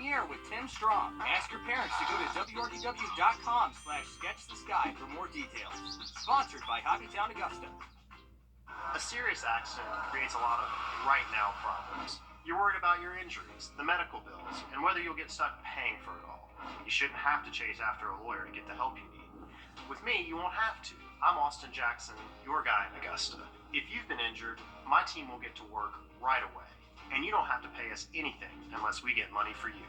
Air with Tim Strong. Ask your parents to go to wrdw.com/sketchthesky for more details. Sponsored by Hockeytown Augusta. A serious accident creates a lot of right now problems. You're worried about your injuries, the medical bills, and whether you'll get stuck paying for it all. You shouldn't have to chase after a lawyer to get the help you need. With me, you won't have to. I'm Austin Jackson, your guy in Augusta. If you've been injured, my team will get to work right away. And you don't have to pay us anything unless we get money for you.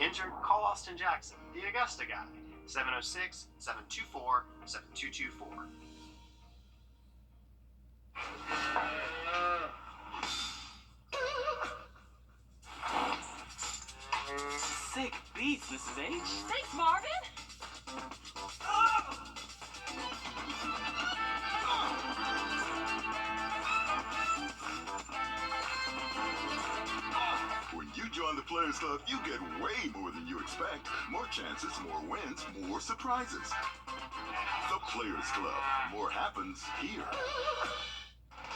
Injured? Call Austin Jackson, the Augusta guy. 706-724-7224. Sick beats, Mrs. H. Thanks, Marvin. When you join the Players Club, you get way more than you expect. More chances, more wins, more surprises. The Players Club. More happens here.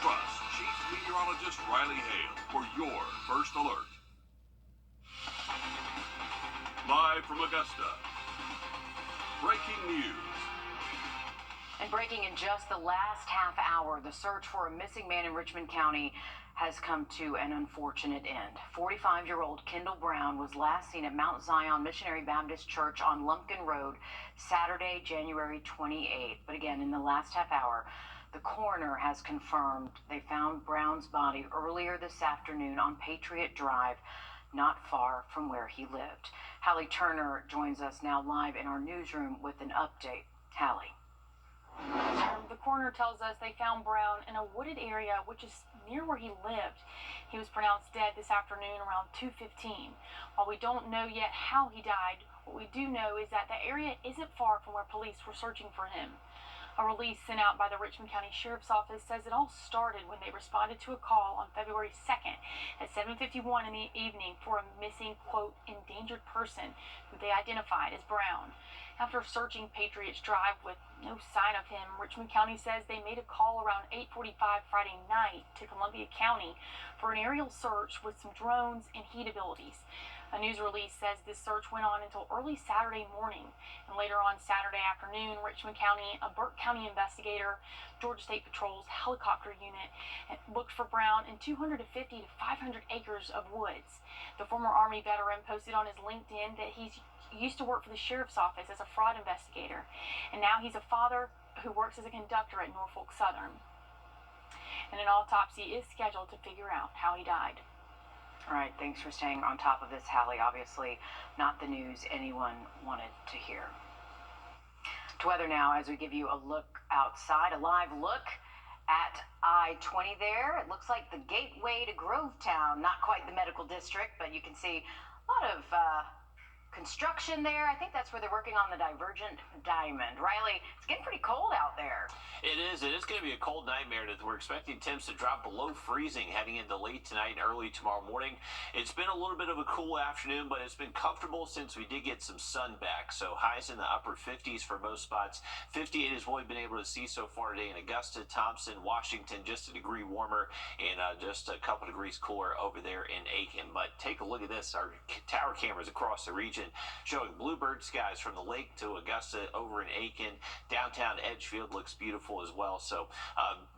Trust Chief Meteorologist Riley Hale for your first alert. Live from Augusta, breaking news. And breaking in just the last half hour, the search for a missing man in Richmond County has come to an unfortunate end. 45-year-old Kendall Brown was last seen at Mount Zion Missionary Baptist Church on Lumpkin Road Saturday, January 28th. But again, in the last half hour, the coroner has confirmed they found Brown's body earlier this afternoon on Patriot Drive, not far from where he lived. Hallie Turner joins us now live in our newsroom with an update. Hallie. The coroner tells us they found Brown in a wooded area which is near where he lived. He was pronounced dead this afternoon around 2:15. While we don't know yet how he died, what we do know is that the area isn't far from where police were searching for him. A release sent out by the Richmond County Sheriff's Office says it all started when they responded to a call on February 2nd at 7:51 in the evening for a missing, quote, endangered person who they identified as Brown. After searching Patriots Drive with no sign of him, Richmond County says they made a call around 8:45 Friday night to Columbia County for an aerial search with some drones and heat abilities. A news release says this search went on until early Saturday morning, and later on Saturday afternoon, Richmond County, a Burke County investigator, Georgia State Patrol's helicopter unit looked for Brown in 250 to 500 acres of woods. The former Army veteran posted on his LinkedIn that he used to work for the Sheriff's Office as a fraud investigator, and now he's a father who works as a conductor at Norfolk Southern. And an autopsy is scheduled to figure out how he died. All right, thanks for staying on top of this, Hallie. Obviously, not the news anyone wanted to hear. To weather now, as we give you a look outside, a live look at I-20 there. It looks like the gateway to Grovetown, not quite the medical district, but you can see a lot of construction there. I think that's where they're working on the divergent diamond. Riley, it's getting pretty cold out there. It is. It is going to be a cold nightmare. We're expecting temps to drop below freezing heading into late tonight and early tomorrow morning. It's been a little bit of a cool afternoon, but it's been comfortable since we did get some sun back. So highs in the upper 50s for most spots. 58 is what we've been able to see so far today in Augusta, Thompson, Washington, just a degree warmer, and just a couple degrees cooler over there in Aiken. But take a look at this. Our tower cameras across the region showing bluebird skies from the lake to Augusta over in Aiken. Downtown Edgefield looks beautiful as well. So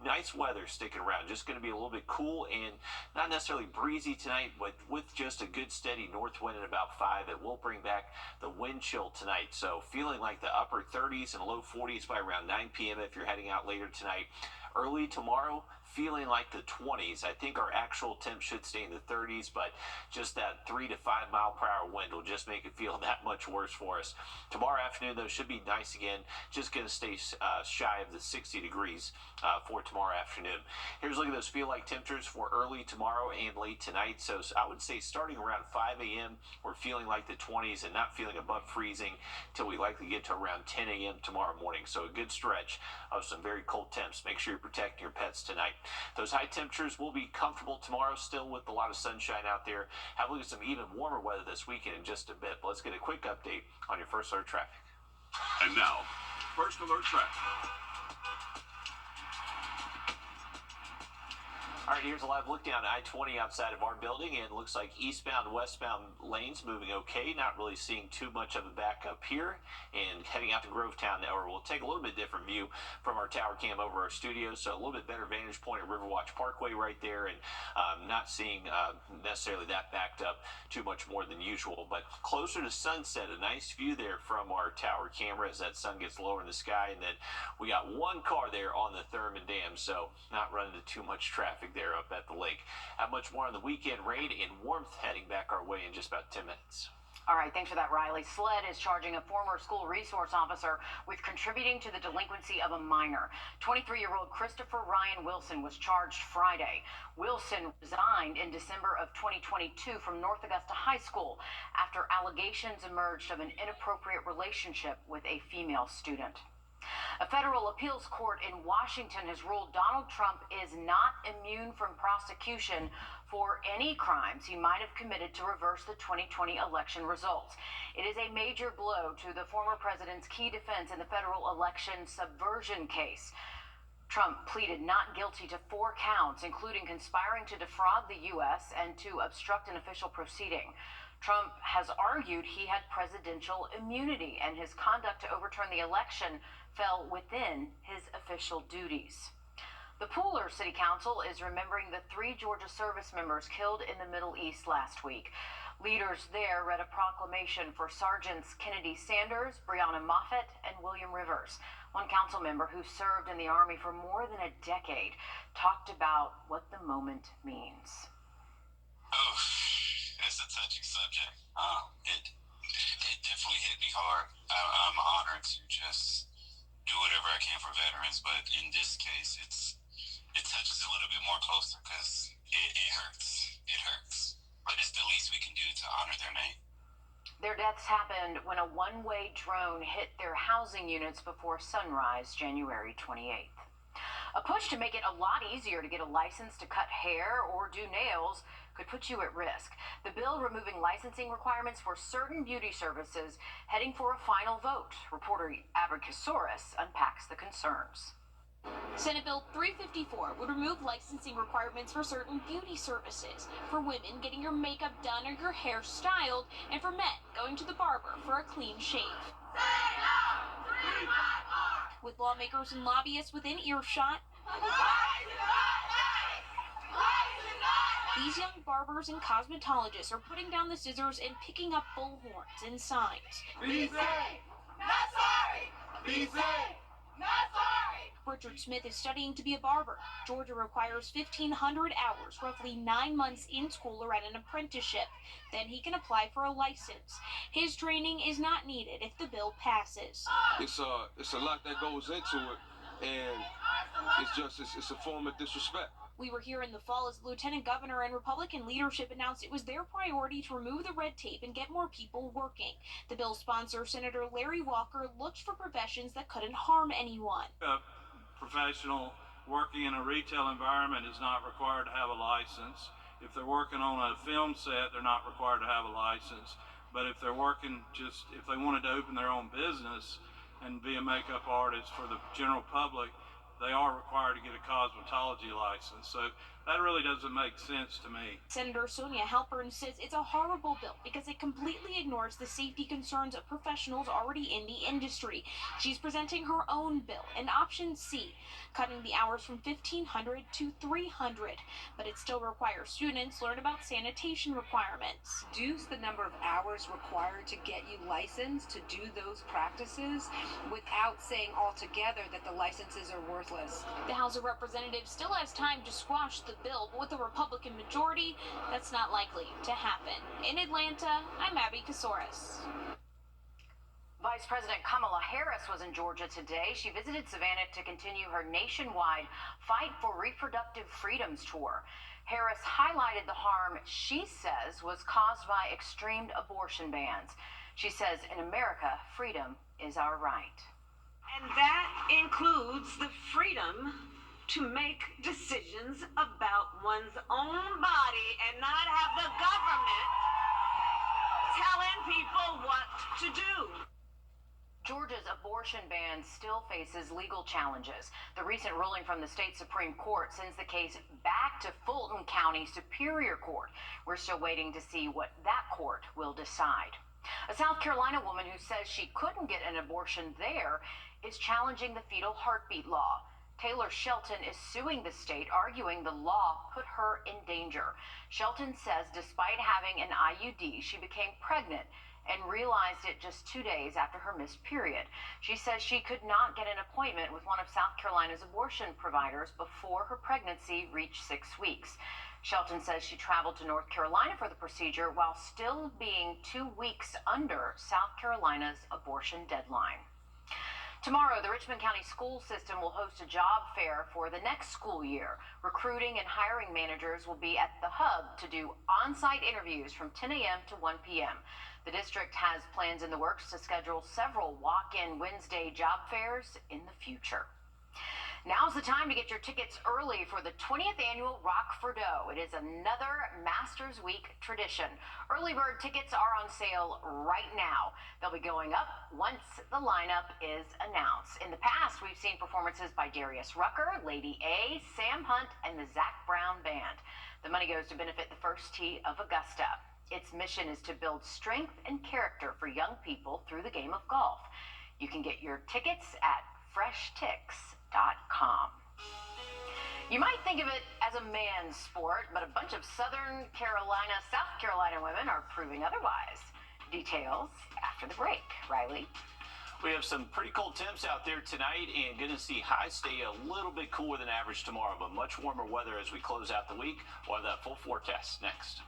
nice weather sticking around. Just going to be a little bit cool and not necessarily breezy tonight, but with just a good steady north wind at about 5, it will bring back the wind chill tonight. So feeling like the upper 30s and low 40s by around 9 p.m. if you're heading out later tonight. Early tomorrow, feeling like the 20s. I think our actual temp should stay in the 30s, but just that 3 to 5 mile per hour wind will just make it feel that much worse for us. Tomorrow afternoon, though, should be nice again. Just going to stay shy of the 60 degrees for tomorrow afternoon. Here's a look at those feel-like temperatures for early tomorrow and late tonight. So I would say starting around 5 a.m., we're feeling like the 20s and not feeling above freezing till we likely get to around 10 a.m. tomorrow morning. So a good stretch of some very cold temps. Make sure you're protecting your pets tonight. Those high temperatures will be comfortable tomorrow, still with a lot of sunshine out there. Have a look at some even warmer weather this weekend in just a bit. But let's get a quick update on your First Alert traffic. And now, First Alert traffic. All right, here's a live look down I-20 outside of our building, and it looks like eastbound, westbound lanes moving okay. Not really seeing too much of a backup here. And heading out to Grovetown now, where we'll take a little bit different view from our tower cam over our studio, so a little bit better vantage point at Riverwatch Parkway right there, and not seeing necessarily that backed up too much more than usual. But closer to sunset, a nice view there from our tower camera as that sun gets lower in the sky, and then we got one car there on the Thurman Dam, so not running into too much traffic there up at the lake. How much more on the weekend? Rain and warmth heading back our way in just about 10 minutes. All right, thanks for that, Riley. SLED is charging a former school resource officer with contributing to the delinquency of a minor. 23-year-old Christopher Ryan Wilson was charged Friday. Wilson resigned in December of 2022 from North Augusta High School after allegations emerged of an inappropriate relationship with a female student. A federal appeals court in Washington has ruled Donald Trump is not immune from prosecution for any crimes he might have committed to reverse the 2020 election results. It is a major blow to the former president's key defense in the federal election subversion case. Trump pleaded not guilty to 4 counts, including conspiring to defraud the U.S. and to obstruct an official proceeding. Trump has argued he had presidential immunity and his conduct to overturn the election fell within his official duties. The Pooler City Council is remembering the 3 Georgia service members killed in the Middle East last week. Leaders there read a proclamation for Sergeants Kennedy Sanders, Breonna Moffett, and William Rivers. One council member who served in the Army for more than a decade talked about what the moment means. Oh, it's a touching subject. It definitely hit me hard. I'm honored to just do whatever I can for veterans, but in this case, it touches a little bit more closer because it hurts. It hurts, but it's the least we can do to honor their name. Their deaths happened when a one-way drone hit their housing units before sunrise, January 28th. A push to make it a lot easier to get a license to cut hair or do nails could put you at risk. The bill removing licensing requirements for certain beauty services heading for a final vote. Reporter Wrdw unpacks the concerns. Senate Bill 354 would remove licensing requirements for certain beauty services, for women getting your makeup done or your hair styled, and for men going to the barber for a clean shave. With lawmakers and lobbyists within earshot, these young barbers and cosmetologists are putting down the scissors and picking up bullhorns and signs. Be safe! Not sorry! Be safe! Not sorry! Richard Smith is studying to be a barber. Georgia requires 1,500 hours, roughly 9 months in school or at an apprenticeship. Then he can apply for a license. His training is not needed if the bill passes. It's a lot that goes into it, and it's a form of disrespect. We were here in the fall as the Lieutenant Governor and Republican leadership announced it was their priority to remove the red tape and get more people working. The bill's sponsor, Senator Larry Walker, looked for professions that couldn't harm anyone. A professional working in a retail environment is not required to have a license. If they're working on a film set, they're not required to have a license. But if they're working if they wanted to open their own business and be a makeup artist for the general public, they are required to get a cosmetology license. So that really doesn't make sense to me. Senator Sonia Halpern says it's a horrible bill because it completely ignores the safety concerns of professionals already in the industry. She's presenting her own bill, an option C, cutting the hours from 1,500 to 300. But it still requires students learn about sanitation requirements. Reduce the number of hours required to get you licensed to do those practices without saying altogether that the licenses are worthless. The House of Representatives still has time to squash the bill, but with a Republican majority, that's not likely to happen. In Atlanta, I'm Abby Casoris. Vice President Kamala Harris was in Georgia today. She visited Savannah to continue her nationwide Fight for Reproductive Freedoms tour. Harris highlighted the harm she says was caused by extreme abortion bans. She says in America, freedom is our right. And that includes the freedom to make decisions about one's own body and not have the government telling people what to do. Georgia's abortion ban still faces legal challenges. The recent ruling from the state Supreme Court sends the case back to Fulton County Superior Court. We're still waiting to see what that court will decide. A South Carolina woman who says she couldn't get an abortion there is challenging the fetal heartbeat law. Taylor Shelton is suing the state, arguing the law put her in danger. Shelton says despite having an IUD, she became pregnant and realized it just 2 days after her missed period. She says she could not get an appointment with one of South Carolina's abortion providers before her pregnancy reached 6 weeks. Shelton says she traveled to North Carolina for the procedure while still being 2 weeks under South Carolina's abortion deadline. Tomorrow, the Richmond County School System will host a job fair for the next school year. Recruiting and hiring managers will be at the hub to do on-site interviews from 10 a.m. to 1 p.m. The district has plans in the works to schedule several walk-in Wednesday job fairs in the future. Now's the time to get your tickets early for the 20th annual Wrdw. It is another Masters Week tradition. Early bird tickets are on sale right now. They'll be going up once the lineup is announced. In the past, we've seen performances by Darius Rucker, Lady A, Sam Hunt, and the Zach Brown Band. The money goes to benefit the First Tee of Augusta. Its mission is to build strength and character for young people through the game of golf. You can get your tickets at FreshTix.com. You might think of it as a man's sport, but a bunch of South Carolina women are proving otherwise. Details after the break. Riley? We have some pretty cold temps out there tonight and going to see highs stay a little bit cooler than average tomorrow, but much warmer weather as we close out the week. We'll have that full forecast next.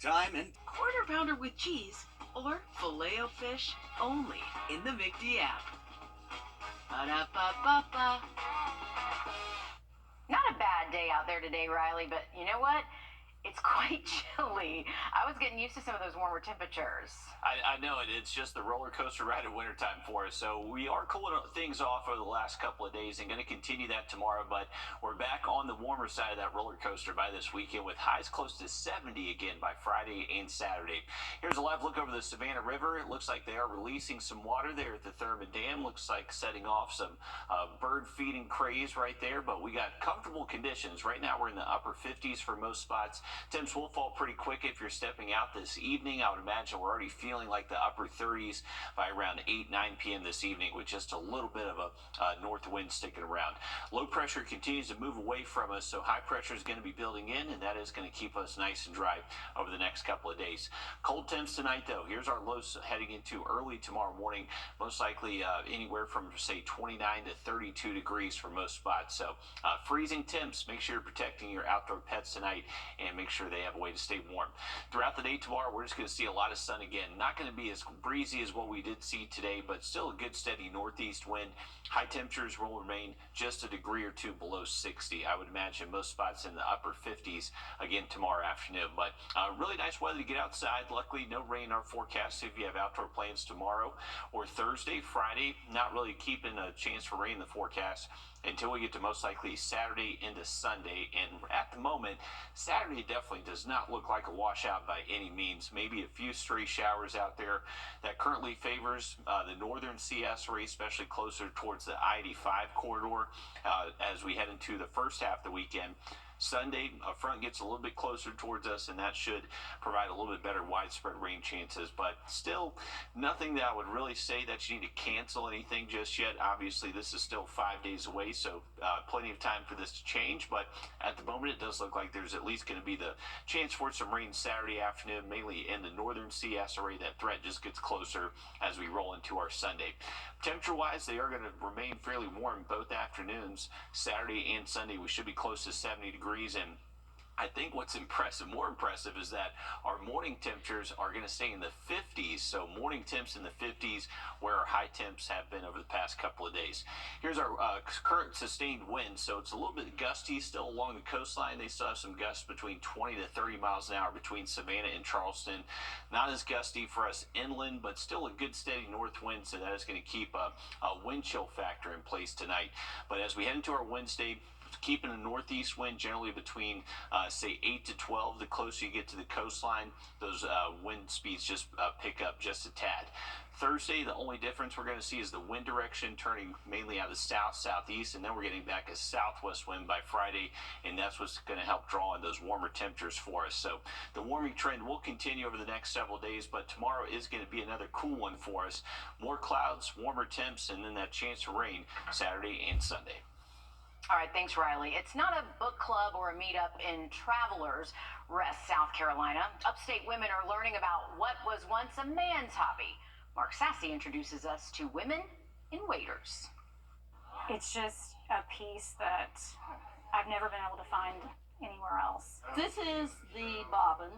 Time and quarter pounder with cheese or Filet-O-Fish only in the McD app. Ba-da-ba-ba-ba. Not a bad day out there today, Riley, but you know what? It's quite chilly. I was getting used to some of those warmer temperatures. I know it. It's just the roller coaster ride of wintertime for us. So we are cooling things off over the last couple of days and going to continue that tomorrow. But we're back on the warmer side of that roller coaster by this weekend with highs close to 70 again by Friday and Saturday. Here's a live look over the Savannah River. It looks like they are releasing some water there at the Thurman Dam. Looks like setting off some bird feeding craze right there. But we got comfortable conditions. Right now we're in the upper 50s for most spots. Temps will fall pretty quick if you're stepping out this evening. I would imagine we're already feeling like the upper 30s by around 8, 9 p.m. this evening with just a little bit of a north wind sticking around. Low pressure continues to move away from us, so high pressure is going to be building in, and that is going to keep us nice and dry over the next couple of days. Cold temps tonight, though. Here's our lows heading into early tomorrow morning. Most likely anywhere from, say, 29 to 32 degrees for most spots. So freezing temps. Make sure you're protecting your outdoor pets tonight and make sure they have a way to stay warm. Throughout the day tomorrow, we're just going to see a lot of sun again. Not going to be as breezy as what we did see today, but still a good steady northeast wind. High temperatures will remain just a degree or two below 60. I would imagine most spots in the upper 50s again tomorrow afternoon. But really nice weather to get outside. Luckily, no rain in our forecast if you have outdoor plans tomorrow or Thursday. Friday, not really keeping a chance for rain in the forecast until we get to most likely Saturday into Sunday. And at the moment, Saturday definitely does not look like a washout by any means. Maybe a few stray showers out there. That currently favors the northern CS area, especially closer towards the I-85 corridor as we head into the first half of the weekend. Sunday, a front gets a little bit closer towards us, and that should provide a little bit better widespread rain chances. But still, nothing that I would really say that you need to cancel anything just yet. Obviously, this is still 5 days away, so plenty of time for this to change. But at the moment, it does look like there's at least going to be the chance for some rain Saturday afternoon, mainly in the northern CS area. That threat just gets closer as we roll into our Sunday. Temperature-wise, they are going to remain fairly warm both afternoons. Saturday and Sunday, we should be close to 70 degrees. And I think what's more impressive is that our morning temperatures are going to stay in the 50s. So morning temps in the 50s where our high temps have been over the past couple of days. Here's our current sustained wind. So it's a little bit gusty still along the coastline. They still have some gusts between 20 to 30 miles an hour between Savannah and Charleston. Not as gusty for us inland, but still a good steady north wind. So that is going to keep a wind chill factor in place tonight. But as we head into our Wednesday, keeping a northeast wind generally between, say, 8 to 12. The closer you get to the coastline, those wind speeds just pick up just a tad. Thursday, the only difference we're going to see is the wind direction turning mainly out of the south-southeast, and then we're getting back a southwest wind by Friday, and that's what's going to help draw in those warmer temperatures for us. So the warming trend will continue over the next several days, but tomorrow is going to be another cool one for us. More clouds, warmer temps, and then that chance of rain Saturday and Sunday. All right, thanks, Riley. It's not a book club or a meetup in Travelers Rest, South Carolina. Upstate women are learning about what was once a man's hobby. Mark Sassy introduces us to women in waders. It's just a piece that I've never been able to find anywhere else. This is the bobbin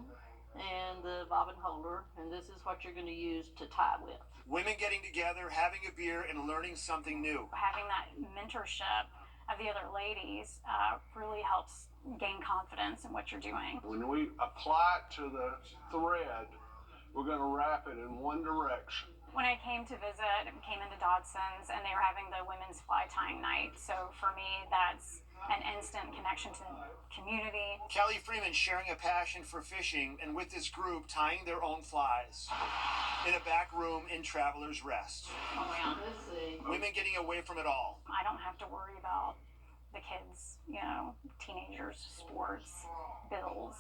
and the bobbin holder, and this is what you're going to use to tie with. Women getting together, having a beer, and learning something new. Having that mentorship of the other ladies really helps gain confidence in what you're doing. When we apply it to the thread, we're going to wrap it in one direction. When I came to visit, I came into Dodson's, and they were having the women's fly tying night. So for me, that's an instant connection to the community. Kelly Freeman sharing a passion for fishing, and with this group tying their own flies in a back room in Travelers Rest. Oh, yeah. Women getting away from it all. I don't have to worry about the kids, teenagers, sports, bills,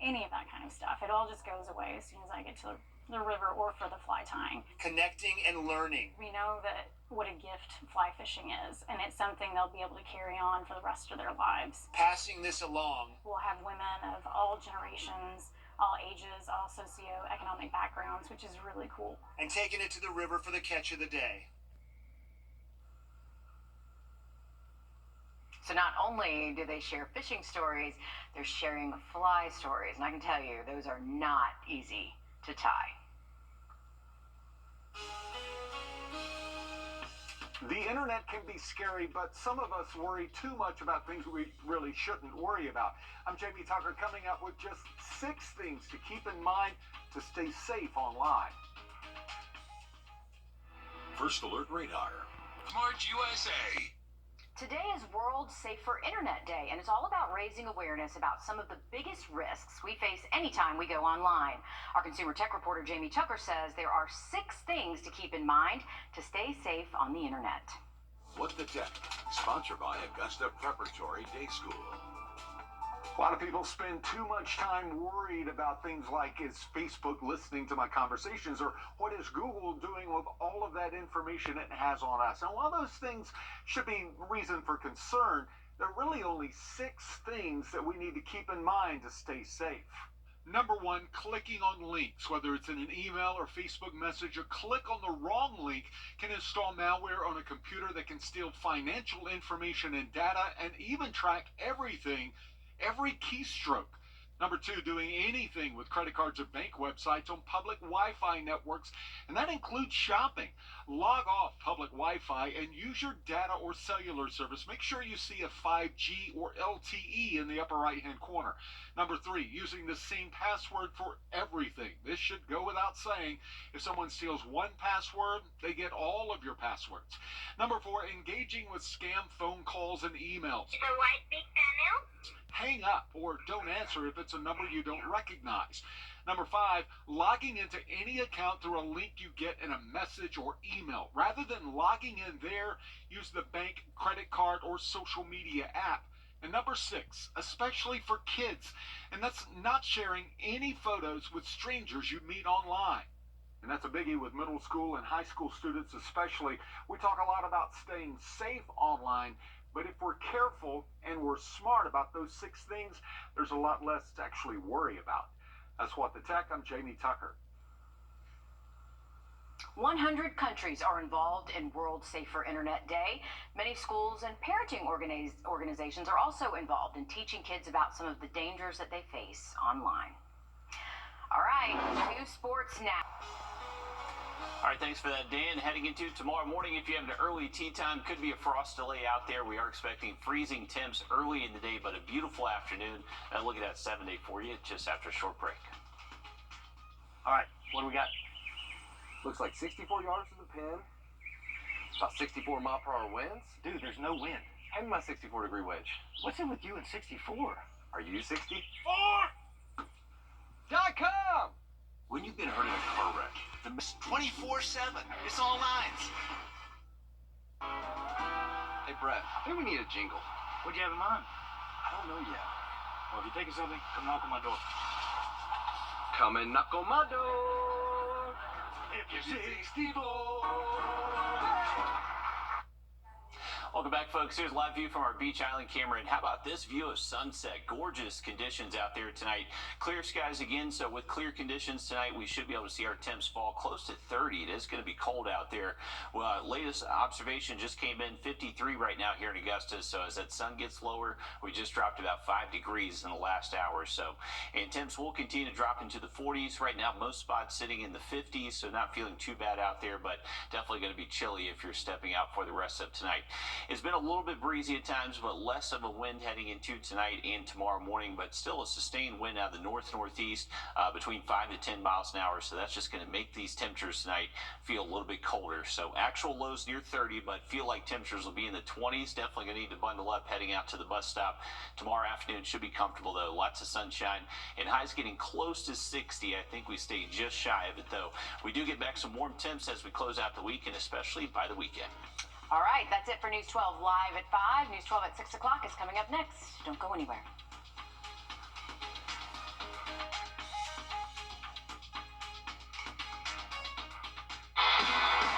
any of that kind of stuff. It all just goes away as soon as I get to the river or for the fly tying. Connecting and learning. We know that what a gift fly fishing is, and it's something they'll be able to carry on for the rest of their lives. Passing this along. We'll have women of all generations, all ages, all socioeconomic backgrounds, which is really cool. And taking it to the river for the catch of the day. So not only do they share fishing stories, they're sharing fly stories. And I can tell you, those are not easy to tie. The internet can be scary, but some of us worry too much about things we really shouldn't worry about. I'm Jamie Tucker, coming up with just 6 things to keep in mind to stay safe online. First Alert Radar. March USA. Today is World Safer Internet Day, and it's all about raising awareness about some of the biggest risks we face anytime we go online. Our consumer tech reporter Jamie Tucker says there are 6 things to keep in mind to stay safe on the internet. What the Tech, sponsored by Augusta Preparatory Day School. A lot of people spend too much time worried about things like, is Facebook listening to my conversations, or what is Google doing with all of that information it has on us? And while those things should be reason for concern, there are really only 6 things that we need to keep in mind to stay safe. Number 1, clicking on links, whether it's in an email or Facebook message. A click on the wrong link can install malware on a computer that can steal financial information and data and even track every keystroke. Number 2, doing anything with credit cards or bank websites on public Wi-Fi networks, and that includes shopping. Log off public Wi-Fi and use your data or cellular service. Make sure you see a 5G or LTE in the upper right-hand corner. Number 3, using the same password for everything. This should go without saying. If someone steals one password, they get all of your passwords. Number 4, engaging with scam phone calls and emails. Hang up or don't answer if it's a number you don't recognize. Number 5, logging into any account through a link you get in a message or email. Rather than logging in there, use the bank, credit card, or social media app. And number 6, especially for kids, and that's not sharing any photos with strangers you meet online. And that's a biggie with middle school and high school students especially. We talk a lot about staying safe online, but if we're careful and we're smart about those 6 things, there's a lot less to actually worry about. That's What the Tech. I'm Jamie Tucker. 100 countries are involved in World Safer Internet Day. Many schools and parenting organizations are also involved in teaching kids about some of the dangers that they face online. All right, 2 sports now. All right, thanks for that, Dan. Heading into tomorrow morning, if you have an early tea time, could be a frost delay out there. We are expecting freezing temps early in the day, but a beautiful afternoon. And look at that 7-day for you just after a short break. All right, what do we got? Looks like 64 yards to the pin. About 64 mile per hour winds. Dude, there's no wind. I'm my 64-degree wedge. What's it with you and 64? Are you 64? .com! When you've been hurt in a car wreck, the 24/7. It's all lines. Hey, Brett, I think we need a jingle. What'd you have in mind? I don't know yet. Well, if you're taking something, come knock on my door. Come and knock on my door. If you're 64. Welcome back, folks. Here's a live view from our Beach Island camera. And how about this view of sunset? Gorgeous conditions out there tonight. Clear skies again, so with clear conditions tonight, we should be able to see our temps fall close to 30. It is going to be cold out there. Well, latest observation just came in, 53 right now here in Augusta. So as that sun gets lower, we just dropped about 5 degrees in the last hour or so. And temps will continue to drop into the 40s. Right now, most spots sitting in the 50s, so not feeling too bad out there, but definitely going to be chilly if you're stepping out for the rest of tonight. It's been a little bit breezy at times, but less of a wind heading into tonight and tomorrow morning, but still a sustained wind out of the north-northeast between 5 to 10 miles an hour. So that's just going to make these temperatures tonight feel a little bit colder. So actual lows near 30, but feel like temperatures will be in the 20s. Definitely going to need to bundle up heading out to the bus stop. Tomorrow afternoon should be comfortable, though. Lots of sunshine and highs getting close to 60. I think we stay just shy of it, though. We do get back some warm temps as we close out the week, and especially by the weekend. All right, that's it for News 12 Live at 5. News 12 at 6 o'clock is coming up next. Don't go anywhere.